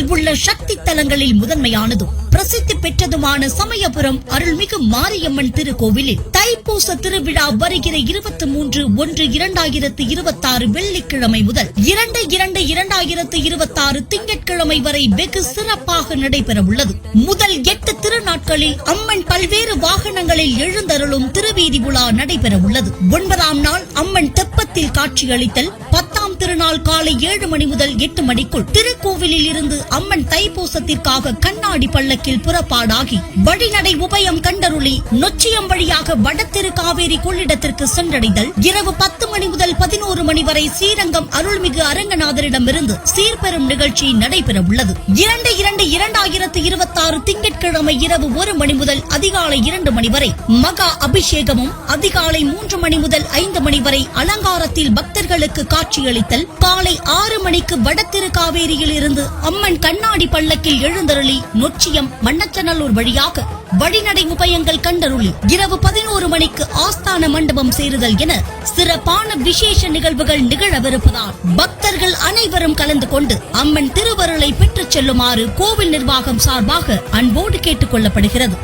கோவிலில் உள்ள சக்தி தலங்களில் முதன்மையானதும் பிரசித்தி பெற்றதுமான சமயபுரம் அருள்மிகு மாரியம்மன் திருக்கோவிலில் தைப்பூச திருவிழா வருகிற 23/1/2026 வெள்ளிக்கிழமை முதல் 2/2/2026 திங்கட்கிழமை வரை வெகு சிறப்பாக நடைபெற உள்ளது. முதல் 8 திருநாட்களில் அம்மன் பல்வேறு வாகனங்களில் எழுந்தருளும் திருவீதி உலா நடைபெற உள்ளது. 9ஆம் நாள் அம்மன் தெப்பத்தில் காட்சியளித்தல், 10ஆம் திருநாள் காலை 7 மணி முதல் 8 மணிக்குள் திருக்கோவிலில் இருந்து அம்மன் தைப்பூசத்திற்காக கண்ணாடி பள்ளக்கில் புறப்பாடாகி வழிநடை உபயம் கண்டருளி நொச்சியம் வழியாக வடதிரு காவேரி கொள்ளிடத்திற்கு சென்றடைதல், இரவு 10 மணி முதல் 11 மணி வரை ஸ்ரீரங்கம் அருள்மிகு அரங்கநாதரிடமிருந்து சீர்பெறும் நிகழ்ச்சி நடைபெற உள்ளது. 2/2/2026 திங்கட்கிழமை இரவு 1 மணி முதல் அதிகாலை 2 மணி வரை மகா அபிஷேகமும், அதிகாலை 3 மணி முதல் 5 மணி வரை அலங்காரத்தில் பக்தர்களுக்கு காட்சியளித்தல், காலை 6 மணிக்கு வடதிரு காவேரியில் இருந்து அம்மன் கண்ணாடி பள்ளக்கில் எழுந்தருளி நொச்சியம் மண்ணச்சநல்லூர் வழியாக வழிநடை உபயங்கள் கண்டருளி இரவு 11 மணிக்கு ஆஸ்தான மண்டபம் சேருதல் என சிறப்பான விசேஷ நிகழ்வுகள் நிகழவிருப்பதால் பக்தர்கள் அனைவரும் கலந்து கொண்டு அம்மன் திருவருளை பெற்றுச் செல்லுமாறு கோவில் நிர்வாகம் சார்பாக அன்போடு கேட்டுக் கொள்ளப்படுகிறது.